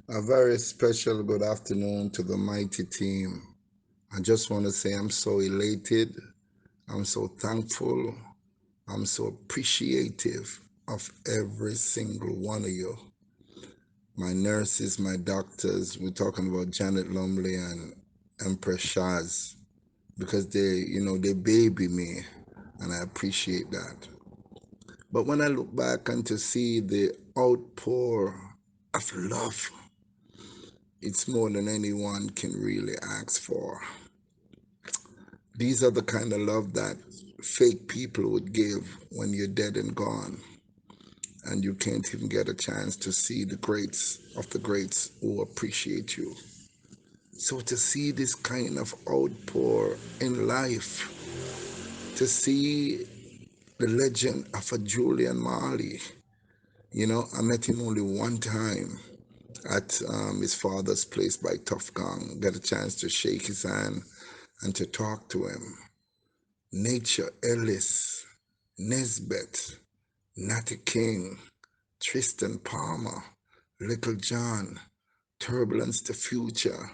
A very special good afternoon to the mighty team. I just want to say I'm so elated, I'm so thankful, I'm so appreciative of every single one of you. My nurses, my doctors, we're talking about Janet Lumley and Empress Shaz because they baby me and I appreciate that. But when I look back and to see the outpour of love, it's more than anyone can really ask for. These are the kind of love that fake people would give when you're dead and gone, and you can't even get a chance to see the greats of the greats who appreciate you. So, to see this kind of outpour in life, to see the legend of a Julian Marley, I met him only one time at his father's place by Tough Gong, got a chance to shake his hand and to talk to him. Nature Ellis, Nesbeth, Natty King, Tristan Palmer, Little John, Turbulence the Future,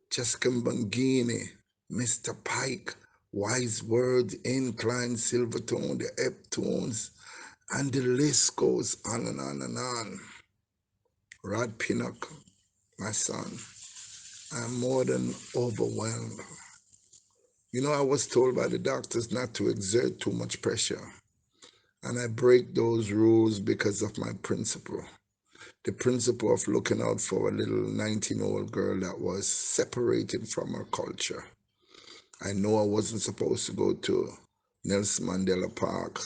Jessica Bangini, Mr. Pike, Wise Words, Incline, Silvertone, the Eptones, and the list goes on and on and on. Rod Pinnock, my son, I'm more than overwhelmed. I was told by the doctors not to exert too much pressure. And I break those rules because of my principle. The principle of looking out for a little 19-year-old girl that was separated from her culture. I know I wasn't supposed to go to Nelson Mandela Park,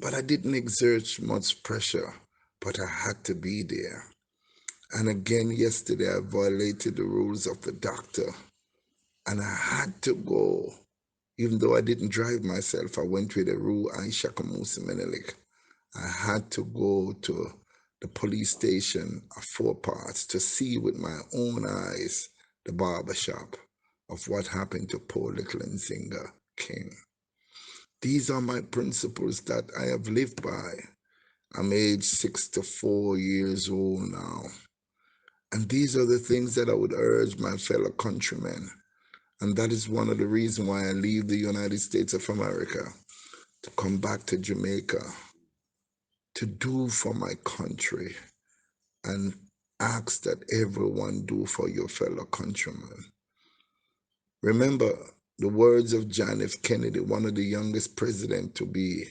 but I didn't exert much pressure, but I had to be there. And again, yesterday, I violated the rules of the doctor, and I had to go. Even though I didn't drive myself, I went with a Ru Aisha Kamusi Menelik. I had to go to the police station of Four Parts to see with my own eyes the barber shop of what happened to poor little Nzinga King. These are my principles that I have lived by. I'm aged 64 years old now. And these are the things that I would urge my fellow countrymen. And that is one of the reasons why I leave the United States of America to come back to Jamaica to do for my country and ask that everyone do for your fellow countrymen. Remember the words of John F. Kennedy, one of the youngest presidents to be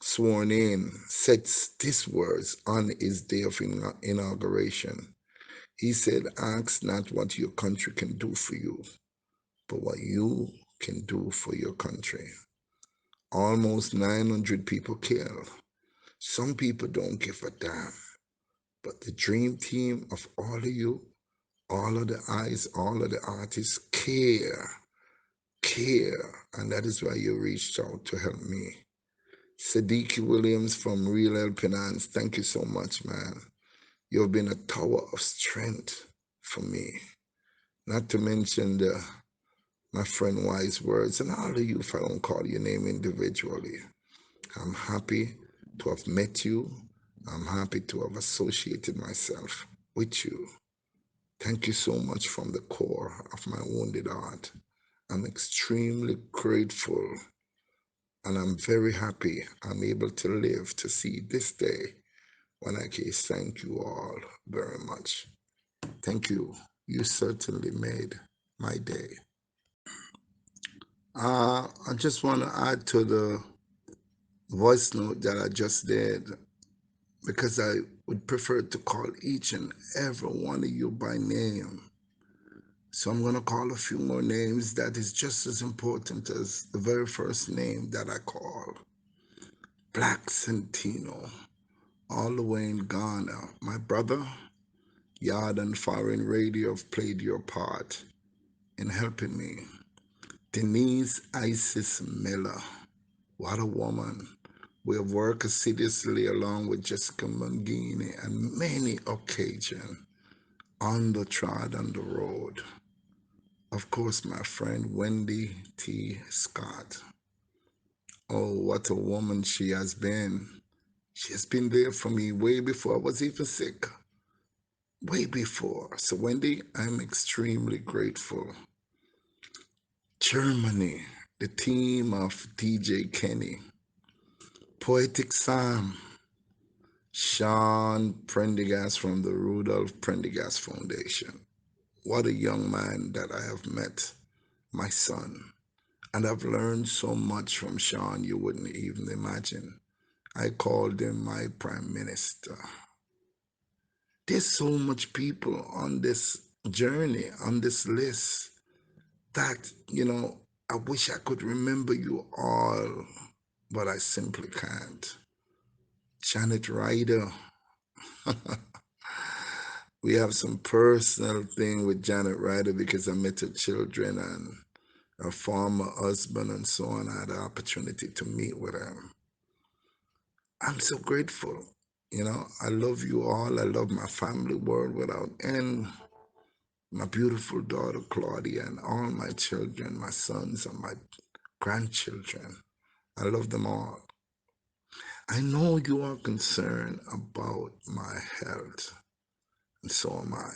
sworn in, said these words on his day of inauguration. He said, ask not what your country can do for you, but what you can do for your country. Almost 900 people killed. Some people don't give a damn. But the dream team of all of you, all of the eyes, all of the artists care. And that is why you reached out to help me. Sadiki Williams from Real El Finance, thank you so much, man. You've been a tower of strength for me. Not to mention my friend Wise Words and all of you if I don't call your name individually. I'm happy to have met you. I'm happy to have associated myself with you. Thank you so much from the core of my wounded heart. I'm extremely grateful and I'm very happy I'm able to live to see this day when I can thank you all very much. Thank you. You certainly made my day. I just want to add to the voice note that I just did because I would prefer to call each and every one of you by name. So I'm going to call a few more names that is just as important as the very first name that I called. Black Centino, all the way in Ghana. My brother, Yard and Foreign Radio have played your part in helping me. Denise Isis Miller, what a woman. We have worked assiduously along with Jessica Mangini on many occasions on the trod on the road. Of course, my friend Wendy T. Scott. Oh, what a woman she has been. She has been there for me way before I was even sick. way before. So, Wendy, I'm extremely grateful. Germany, the team of DJ Kenny, Poetic Sam, Sean Prendergast from the Rudolph Prendergast Foundation. What a young man that I have met, my son. And I've learned so much from Sean you wouldn't even imagine. I called him my prime minister. There's so much people on this journey, on this list, that, I wish I could remember you all, but I simply can't. Janet Ryder. We have some personal thing with Janet Ryder because I met her children and her former husband and so on. I had the opportunity to meet with them. I'm so grateful. I love you all. I love my family world without end. My beautiful daughter Claudia and all my children, my sons and my grandchildren. I love them all. I know you are concerned about my health, and so am I.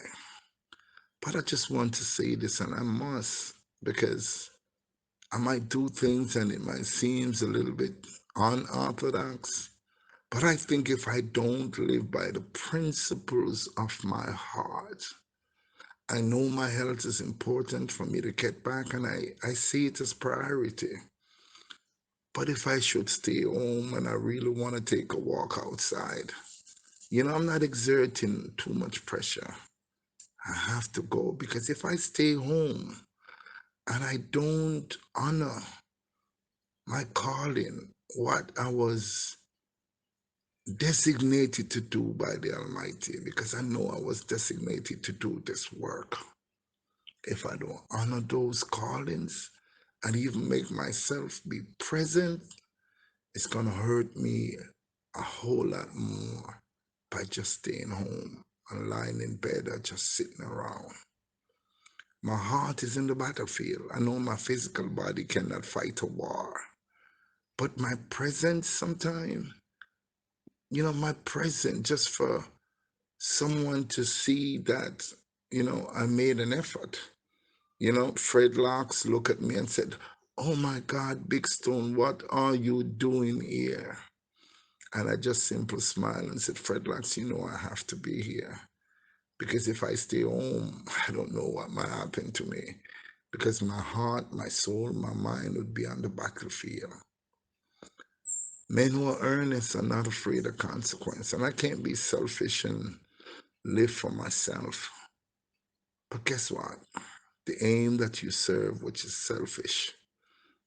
But I just want to say this, and I must, because I might do things and it might seem a little bit unorthodox. But I think if I don't live by the principles of my heart, I know my health is important for me to get back, and I see it as priority. But if I should stay home and I really want to take a walk outside, I'm not exerting too much pressure. I have to go because if I stay home and I don't honor my calling, what I was designated to do by the Almighty, because I know I was designated to do this work. If I don't honor those callings and even make myself be present, it's going to hurt me a whole lot more by just staying home and lying in bed or just sitting around. My heart is in the battlefield. I know my physical body cannot fight a war, but my presence sometimes, my presence just for someone to see that, I made an effort. Fred Locks looked at me and said, "Oh my God, Big Stone, what are you doing here?" And I just simply smiled and said, "Fred Locks, I have to be here. Because if I stay home, I don't know what might happen to me. Because my heart, my soul, my mind would be on the battlefield." Men who are earnest are not afraid of consequence. And I can't be selfish and live for myself. But guess what? The aim that you serve, which is selfish,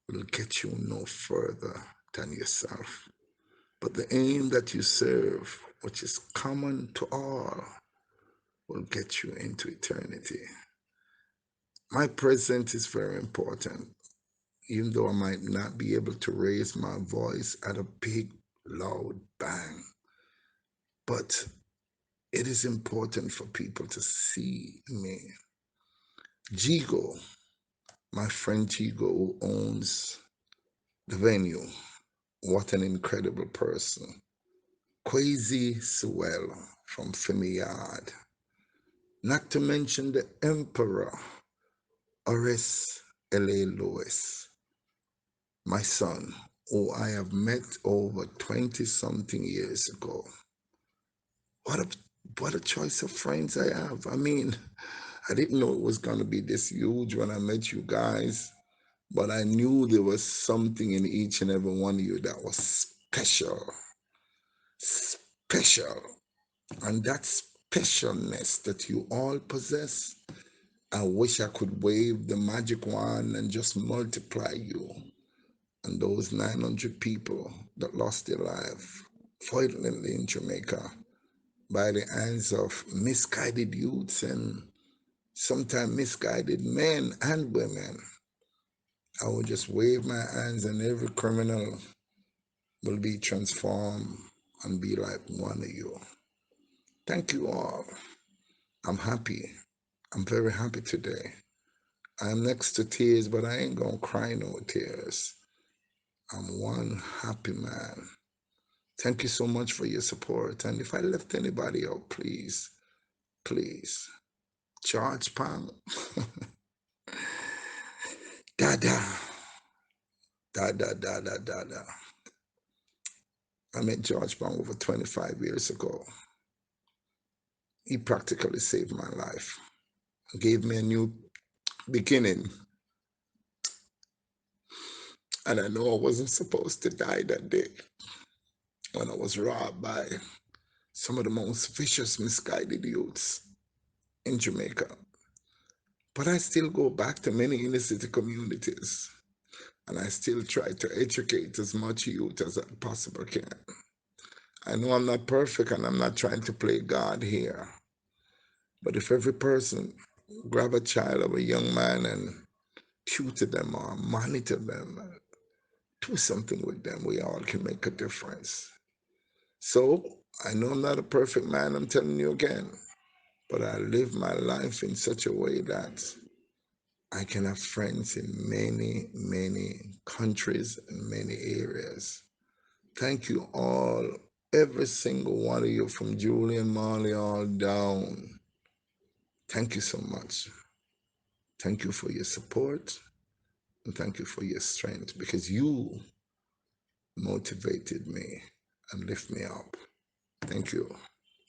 will get you no further than yourself. But the aim that you serve, which is common to all, will get you into eternity. My presence is very important, even though I might not be able to raise my voice at a big, loud bang. But it is important for people to see me. Jigo, my friend Jigo, who owns the venue, what an incredible person. Quasi Sewell from Femiyard. Not to mention the Emperor, Horace L.A. Lewis, my son, who I have met over 20 something years ago. What a what a choice of friends I have. I mean, I didn't know it was gonna be this huge when I met you guys, but I knew there was something in each and every one of you that was special. Special. And that specialness that you all possess, I wish I could wave the magic wand and just multiply you and those 900 people that lost their life violently in Jamaica by the hands of misguided youths and sometimes misguided men and women. I will just wave my hands and every criminal will be transformed and be like one of you. Thank you all. I'm happy. I'm very happy today. I'm next to tears, but I ain't gonna cry no tears. I'm one happy man. Thank you so much for your support. And if I left anybody out, please please. George Palm, Dada, Dada. I met George Palm over 25 years ago. He practically saved my life, gave me a new beginning. And I know I wasn't supposed to die that day when I was robbed by some of the most vicious, misguided youths in Jamaica. But I still go back to many inner city communities and I still try to educate as much youth as I possibly can. I know I'm not perfect and I'm not trying to play God here. But if every person grab a child or a young man and tutor them or monitor them, do something with them, we all can make a difference. So I know I'm not a perfect man, I'm telling you again, but I live my life in such a way that I can have friends in many, many countries and many areas. Thank you all, every single one of you from Julian Marley all down. Thank you so much. Thank you for your support and thank you for your strength because you motivated me and lift me up. Thank you.